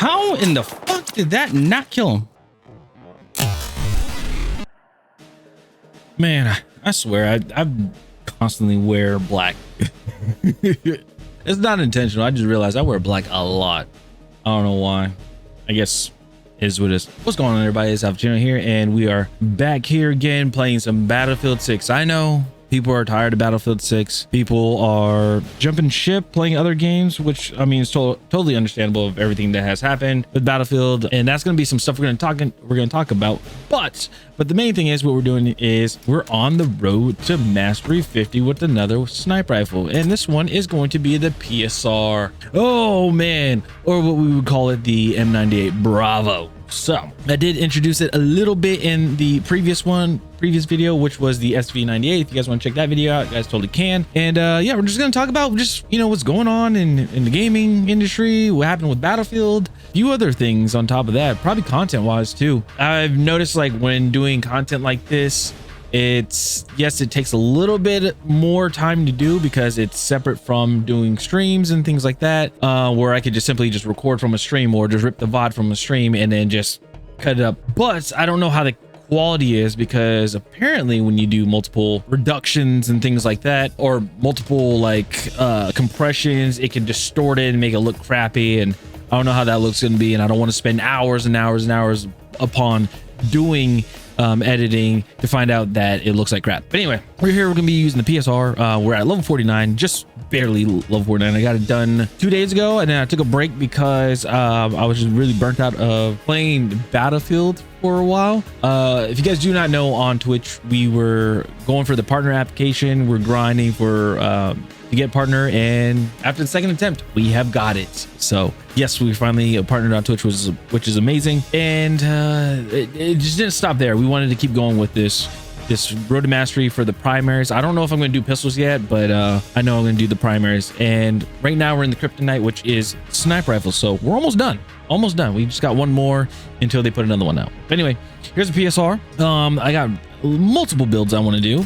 How in the fuck did that not kill him? Man, I swear I constantly wear black. It's not intentional. I just realized I wear black a lot. I don't know why. I guess is what it is. What's going on, everybody? It's Alpha here, and we are back here again playing some Battlefield 6. I know people are tired of Battlefield 6. People are jumping ship, playing other games, which I mean is totally understandable of everything that has happened with Battlefield, and that's going to be some stuff we're going to talk about. But the main thing is what we're doing is we're on the road to Mastery 50 with another sniper rifle, and this one is going to be the PSR. Oh man, or what we would call it, the M98 Bravo. So I did introduce it a little bit in the previous video, which was the SV98. If you guys want to check that video out, you guys totally can. And yeah, we're just going to talk about just, you know, what's going on in the gaming industry, what happened with Battlefield, a few other things on top of that, probably content wise too. I've noticed, like, when doing content like this, yes, it takes a little bit more time to do because it's separate from doing streams and things like that, where I could just simply record from a stream or just rip the VOD from a stream and then just cut it up. But I don't know how the quality is, because apparently when you do multiple reductions and things like that, or multiple like compressions, it can distort it and make it look crappy, and I don't know how that looks going to be, and I don't want to spend hours and hours and hours upon doing editing to find out that it looks like crap. But anyway, we're here. We're gonna be using the PSR. We're at level 49, just barely level 49. I got it done 2 days ago, and then I took a break because I was just really burnt out of playing Battlefield for a while. If you guys do not know, on Twitch we were going for the partner application. We're grinding for to get partner, and after the second attempt we have got it. So yes, we finally partnered on Twitch, which is amazing, and it just didn't stop there. We wanted to keep going with this road to mastery for the primaries. I don't know if I'm going to do pistols yet, but I know I'm going to do the primaries. And right now we're in the kryptonite, which is sniper rifles, so we're almost done. We just got one more until they put another one out. But anyway, here's the PSR. I got multiple builds I want to do.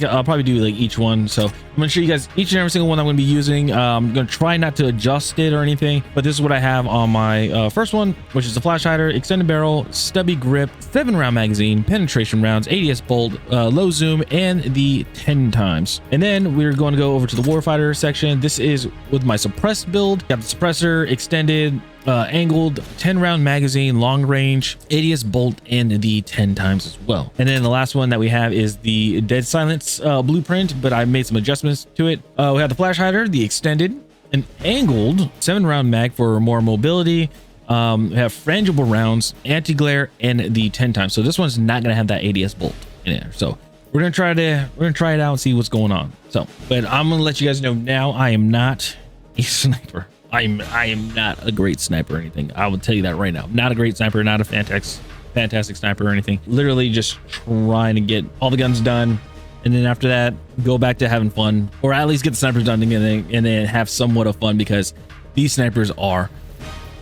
I'll probably do like each one. So I'm gonna show you guys each and every single one I'm gonna be using. I'm gonna try not to adjust it or anything, but this is what I have on my first one, which is the flash hider, extended barrel, stubby grip, 7-round magazine, penetration rounds, ADS bolt, low zoom, and the 10 times. And then we're going to go over to the warfighter section. This is with my suppressed build. Got the suppressor, extended, angled, 10-round magazine, long range, ADS bolt, and the 10 times as well. And then the last one that we have is the dead silence blueprint, but I made some adjustments to it. We have the flash hider, the extended, an angled 7-round mag for more mobility. We have frangible rounds, anti-glare, and the 10 times. So this one's not gonna have that ADS bolt in there. So we're gonna try it out and see what's going on. So, but I'm gonna let you guys know now, I am not a sniper. I am not a great sniper or anything. I will tell you that right now. Not a great sniper, not a fantastic sniper or anything. Literally just trying to get all the guns done, and then after that go back to having fun, or at least get the snipers done and then have somewhat of fun, because these snipers are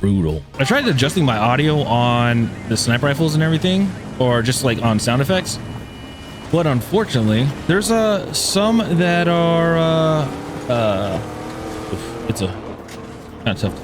brutal. I tried adjusting my audio on the sniper rifles and everything, or just like on sound effects, but unfortunately there's some that are it's a kind of tough,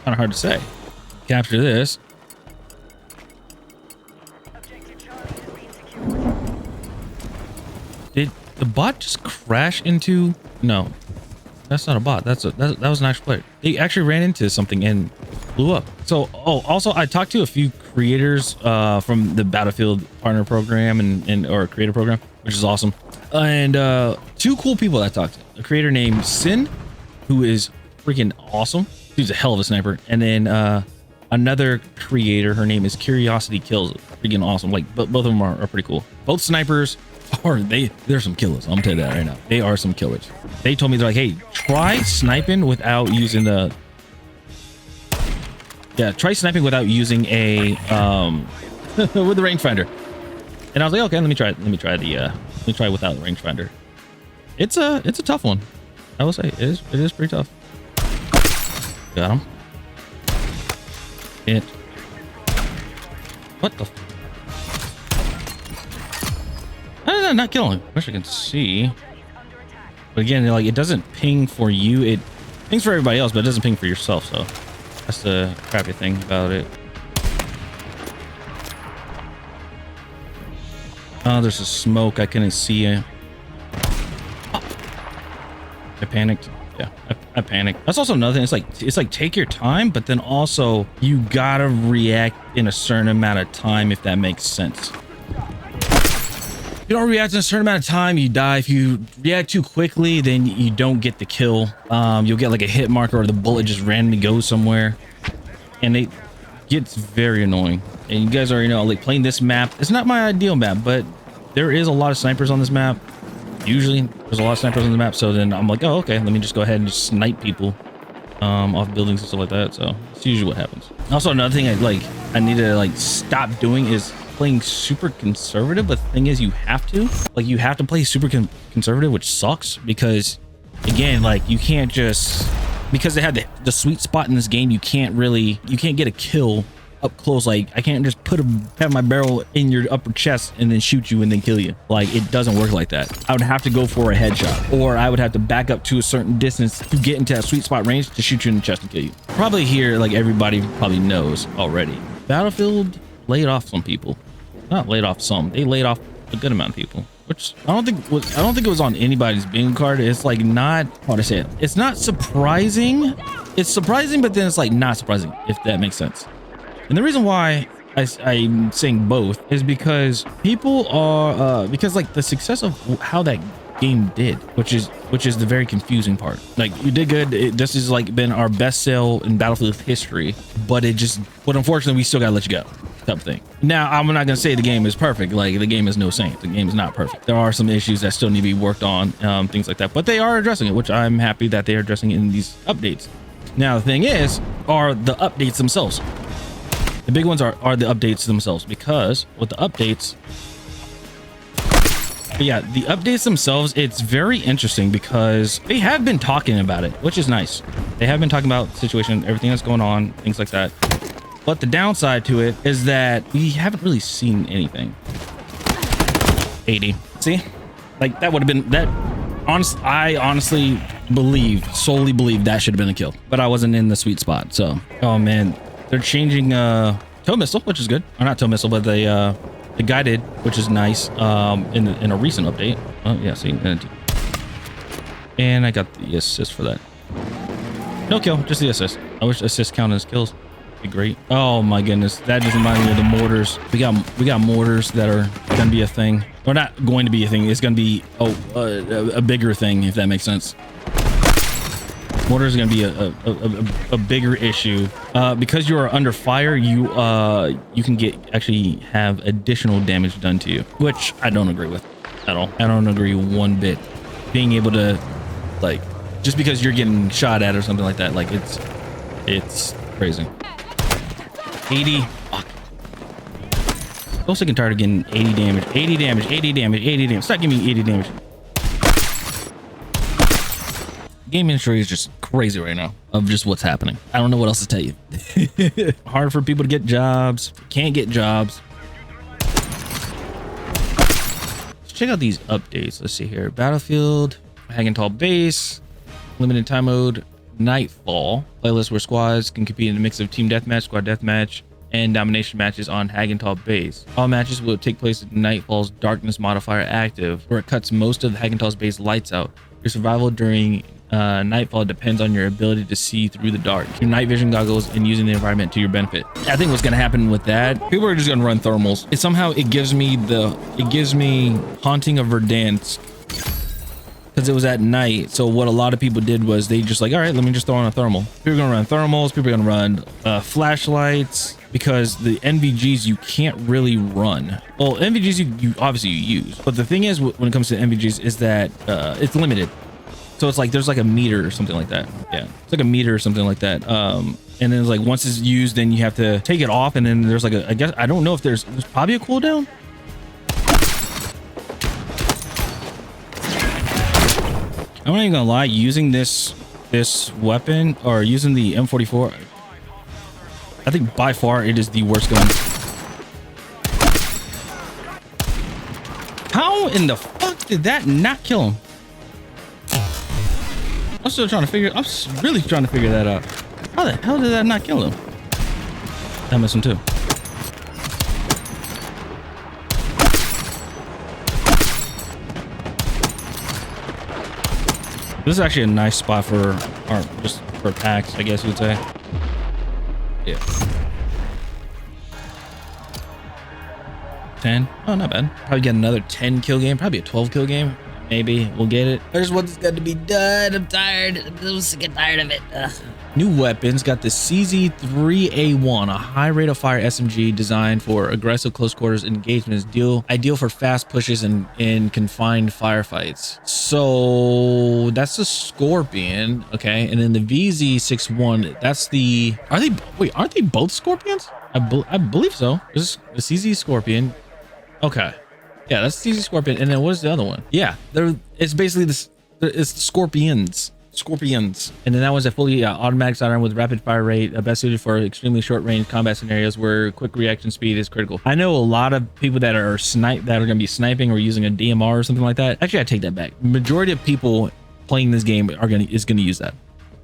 kind of hard to say. Capture this. Did the bot just crash into? No, that's not a bot. That was an actual player. They actually ran into something and blew up. So, oh, also I talked to a few creators from the Battlefield partner program or creator program, which is awesome. And two cool people I talked to. A creator named Sin, who is freaking awesome. He's a hell of a sniper. And then another creator, her name is Curiosity Kills. Freaking awesome. Like both of them are pretty cool. Both snipers they're some killers. I'm gonna tell you that right now. They are some killers. They told me, they're like, hey, try sniping without using try sniping without using a with the rangefinder. And I was like, okay, let me try without the rangefinder. It's a tough one. I will say it is pretty tough. Got him. What the? How did that not kill him? I wish I could see. But again, like, it doesn't ping for you. It pings for everybody else, but it doesn't ping for yourself. So That's the crappy thing about it. Oh, there's a smoke. I couldn't see it. I panicked. Yeah, I panicked. That's also another thing. It's like take your time, but then also you gotta react in a certain amount of time, if that makes sense. If you don't react in a certain amount of time, you die. If you react too quickly, then you don't get the kill. You'll get like a hit marker, or the bullet just randomly goes somewhere, and it gets very annoying. And you guys already know, like, playing this map, it's not my ideal map, but there is a lot of snipers on this map. Usually there's a lot of snipers on the map, so then I'm like, oh, okay, let me just go ahead and just snipe people off buildings and stuff like that. So it's usually what happens. Also, another thing I need to like stop doing is playing super conservative. But the thing is, you have to play super conservative, which sucks, because again, like, you can't just, because they have the sweet spot in this game, you can't get a kill up close. Like, I can't just have my barrel in your upper chest and then shoot you and then kill you. Like, it doesn't work like that. I would have to go for a headshot, or I would have to back up to a certain distance to get into that sweet spot range to shoot you in the chest and kill you. Probably here, like, everybody probably knows already, Battlefield laid off some people. Not laid off some, they laid off a good amount of people, which I don't think it was on anybody's bingo card. It's like, not how to say it, it's not surprising. It's surprising, but then it's like not surprising, if that makes sense. And the reason why I'm saying both is because people are because like the success of how that game did, which is the very confusing part. Like, you did good. This has like been our best sale in Battlefield history, but unfortunately we still gotta let you go, type of thing. Now, I'm not gonna say the game is perfect. Like, the game is no saint. The game is not perfect. There are some issues that still need to be worked on, things like that, but they are addressing it, which I'm happy that they are addressing in these updates. Now, the thing are the updates themselves. The big ones are the updates themselves, because with the updates, but yeah, the updates themselves, it's very interesting because they have been talking about it, which is nice. They have been talking about the situation, everything that's going on, things like that. But the downside to it is that we haven't really seen anything. 80. See, like, that would have been that. I honestly solely believe that should have been a kill, but I wasn't in the sweet spot. So, oh man. They're changing tow missile, which is good. Or not tow missile, but the guided, which is nice, in a recent update. Oh yeah, see, and I got the assist for that. No kill, just the assist. I wish assist counted as kills. Be great. Oh my goodness, that just reminded me of the mortars. We got mortars that are gonna be a thing, or not going to be a thing. It's gonna be a bigger thing, if that makes sense. Mortar is going to be a bigger issue because you are under fire. You can actually have additional damage done to you, which I don't agree with at all. I don't agree one bit. Being able to, like, just because you're getting shot at or something like that, like, it's crazy. 80. Fuck. So sick and tired of getting 80 damage, 80 damage, 80 damage, 80 damage. Stop giving me 80 damage. Game industry is just crazy right now of just what's happening. I don't know what else to tell you. Hard for people to get jobs. Can't get jobs. Let's check out these updates. Let's see here. Battlefield, Hagentall Base, limited time mode, Nightfall, playlist where squads can compete in a mix of team deathmatch, squad deathmatch, and domination matches on Hagentall Base. All matches will take place with Nightfall's darkness modifier active, where it cuts most of the Hagentall's base lights out. Your survival during Nightfall depends on your ability to see through the dark, your night vision goggles, and using the environment to your benefit. I think what's going to happen with that, people are just going to run thermals. It gives me Haunting of Verdansk, because it was at night. So what a lot of people did was they just like, all right, let me just throw on a thermal. People are going to run thermals. People are going to run flashlights, because the NVGs you can't really run. Well, NVGs you obviously use, but the thing is, when it comes to NVGs, is that it's limited. So it's like there's like a meter or something like that. Yeah, it's like a meter or something like that. And then it's like once it's used, then you have to take it off, and then there's like I guess I don't know if there's probably a cooldown. I'm not even gonna lie, using this weapon, or using the M44, I think by far it is the worst gun. How in the fuck did that not kill him? I'm really trying to figure that out. How the hell did that not kill him? I missed him too. This is actually a nice spot for, or just for attacks, I guess you would say. Yeah. 10. Oh, not bad. Probably get another 10 kill game. Probably a 12 kill game. Maybe we'll get it. I just want this gun to be done. I'm tired. I'm sick and tired of it. Ugh. New weapons. Got the CZ3A1, a high rate of fire SMG designed for aggressive close quarters engagements. Ideal for fast pushes and in confined firefights. So that's the Scorpion. Okay. And then the VZ61, that's the... aren't they both Scorpions? I believe so. This is the CZ Scorpion. Okay. Yeah, that's the CZ Scorpion. And then what is the other one? Yeah, it's basically this. It's the Scorpions. And then that was a fully automatic sidearm with rapid fire rate, best suited for extremely short range combat scenarios where quick reaction speed is critical. I know a lot of people that are going to be sniping or using a DMR or something like that. Actually, I take that back. Majority of people playing this game is going to use that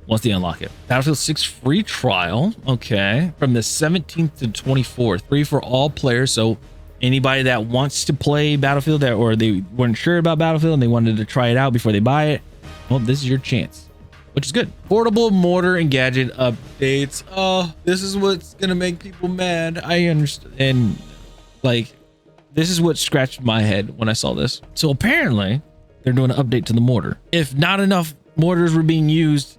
once they unlock it. Battlefield 6 free trial. Okay, from the 17th to 24th, free for all players. So anybody that wants to play Battlefield or they weren't sure about Battlefield and they wanted to try it out before they buy it, well, this is your chance, which is good. Portable mortar and gadget updates. Oh, this is what's gonna make people mad. I understand. And like, this is what scratched my head when I saw this. So apparently they're doing an update to the mortar. If not enough mortars were being used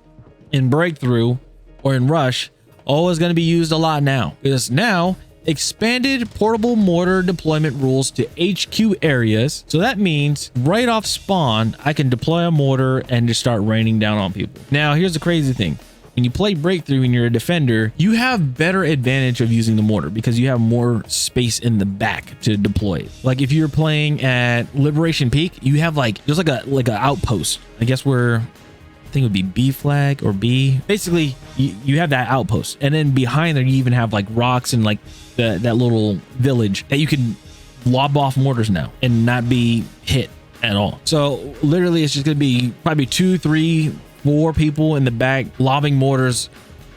in Breakthrough or in Rush, is going to be used a lot now, because now expanded portable mortar deployment rules to HQ areas. So that means right off spawn, I can deploy a mortar and just start raining down on people. Now, here's the crazy thing. When you play Breakthrough and you're a defender, you have better advantage of using the mortar because you have more space in the back to deploy it. Like if you're playing at Liberation Peak, you have there's like an outpost. I guess where I think it would be B flag or B. Basically, you have that outpost, and then behind there you even have like rocks and like that little village that you can lob off mortars now and not be hit at all. So literally, it's just gonna be probably 2, 3, 4 people in the back lobbing mortars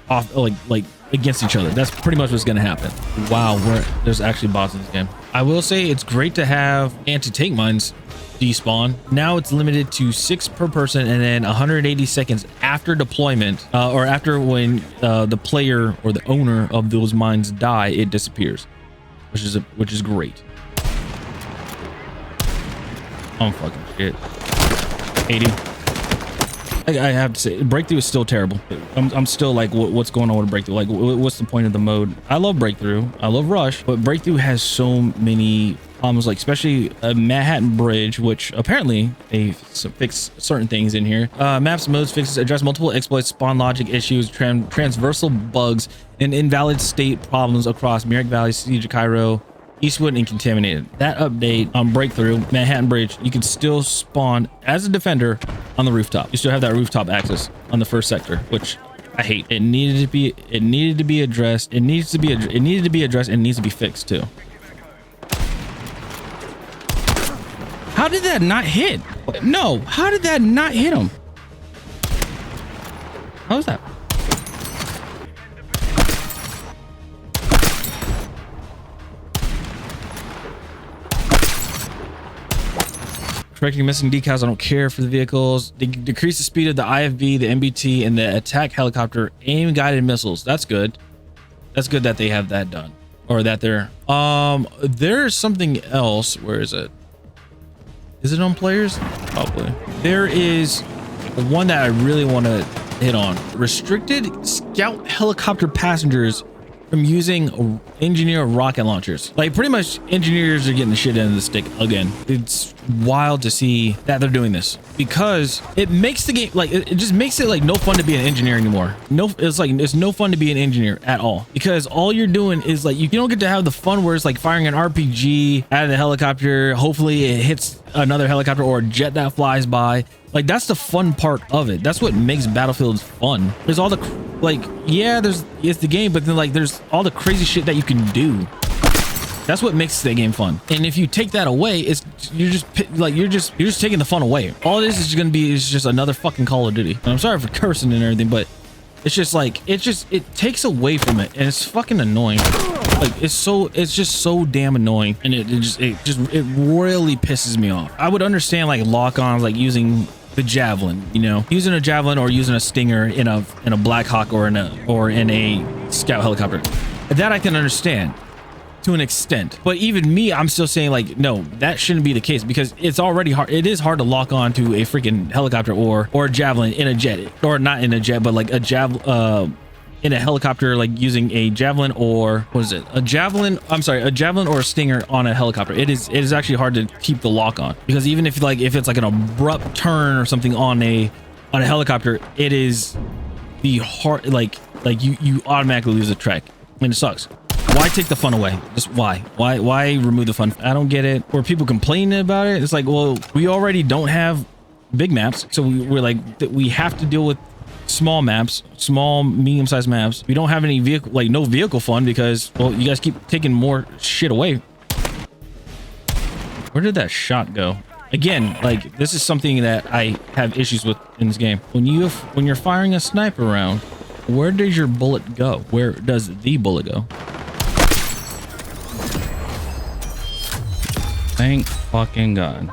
off like against each other. That's pretty much what's gonna happen. Wow, there's actually bots in this game. I will say it's great to have anti-tank mines despawn. Now it's limited to 6 per person, and then 180 seconds after deployment or after when the player or the owner of those mines die, it disappears, which is great. Oh fucking shit. 80. I have to say, Breakthrough is still terrible. I'm still like, what's going on with Breakthrough? Like, what's the point of the mode? I love Breakthrough. I love Rush, but Breakthrough has so many problems, like especially Manhattan Bridge, which apparently they fix certain things in here. Maps, modes, fixes, address multiple exploits, spawn logic issues, transversal bugs, and invalid state problems across Merrick Valley, Siege of Cairo, Eastwood, and Contaminated. That update on Breakthrough, Manhattan Bridge, you can still spawn as a defender on the rooftop. You still have that rooftop access on the first sector, which I hate. It needed to be addressed. It needed to be addressed, and it needs to be fixed too. How did that not hit? No, how did that not hit him? How was that? Correcting missing decals. I don't care for the vehicles. They decrease the speed of the IFV, the MBT, and the attack helicopter aim guided missiles. That's good. That's good that they have that done, or that they're there's something else. Where is it? Is it on players? Probably. There is one that I really want to hit on. Restricted scout helicopter passengers from using engineer rocket launchers. Like pretty much engineers are getting the shit end of the stick again. It's wild to see that they're doing this because it makes the game like it just makes it like no fun to be an engineer anymore. It's no fun to be an engineer at all, because all you're doing is like you don't get to have the fun where it's like firing an RPG out of the helicopter. Hopefully it hits another helicopter or a jet that flies by. Like that's the fun part of it. That's what makes Battlefield fun. There's all the it's the game, but then like there's all the crazy shit that you can do. That's what makes the game fun. And if you take that away, you're just taking the fun away. All this is going to be is just another fucking Call of Duty. And I'm sorry for cursing and everything, but It's just like, it takes away from it, and it's fucking annoying. Like, it's just so damn annoying, and it really pisses me off. I would understand like lock-ons, like using the javelin, you know, using a javelin or using a stinger in a Black Hawk or in a scout helicopter. That I can understand to an extent, but even me, I'm still saying like, no, that shouldn't be the case, because it's already hard. It is hard to lock on to a freaking helicopter or a javelin in a jet, or not in a jet, but like a in a helicopter, like using a javelin, or what is it, a javelin or a stinger on a helicopter. It is actually hard to keep the lock on, because even if it's like an abrupt turn or something on a helicopter, it is the hard, like you automatically lose a track, and it sucks. Why take the fun away? Just why remove the fun? I don't get it. Or people complaining about it. It's like, well, we already don't have big maps, so we're like, we have to deal with small maps, small medium-sized maps. We don't have any vehicle, like no vehicle fun, because, well, you guys keep taking more shit away. Where did that shot go? Again, like, this is something that I have issues with in this game. When you're firing a sniper round, where does your bullet go? Where does the bullet go? Thank fucking God.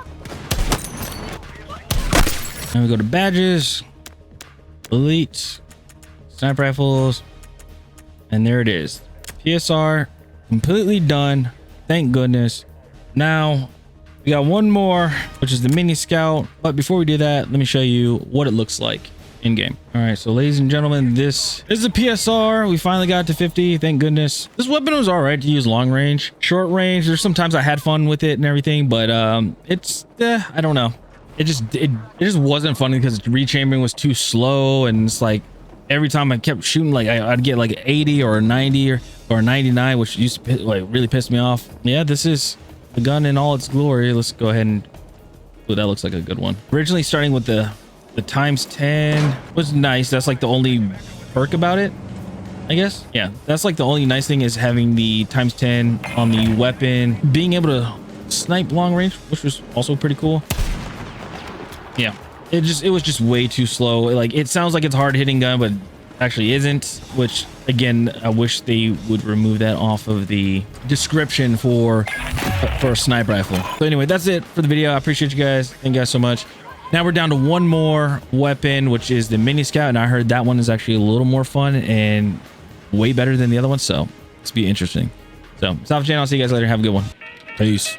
Then we go to badges, elite, sniper rifles, and there it is. PSR completely done. Thank goodness. Now we got one more, which is the mini scout. But before we do that, let me show you what it looks like in game. All right, so ladies and gentlemen, this is a PSR. We finally got to 50. Thank goodness. This weapon was all right to use long range, short range. There's sometimes I had fun with it and everything, but it's I don't know. It just wasn't funny because rechambering was too slow, and it's like every time I kept shooting, like I'd get like 80 or 90 or 99, which used to like really piss me off. Yeah, this is the gun in all its glory. Let's go ahead and, oh, that looks like a good one. Originally starting with the times 10 was nice. That's like the only perk about it, I guess. Yeah, that's like the only nice thing, is having the times 10 on the weapon, being able to snipe long range, which was also pretty cool. Yeah, it was just way too slow. Like, it sounds like it's a hard hitting gun, but actually isn't, which again, I wish they would remove that off of the description for a sniper rifle. So anyway, that's it for the video. I appreciate you guys. Thank you guys so much. Now we're down to one more weapon, which is the mini scout, and I heard that one is actually a little more fun and way better than the other one, so it's be interesting. So stop the channel. I'll see you guys later. Have a good one. Peace.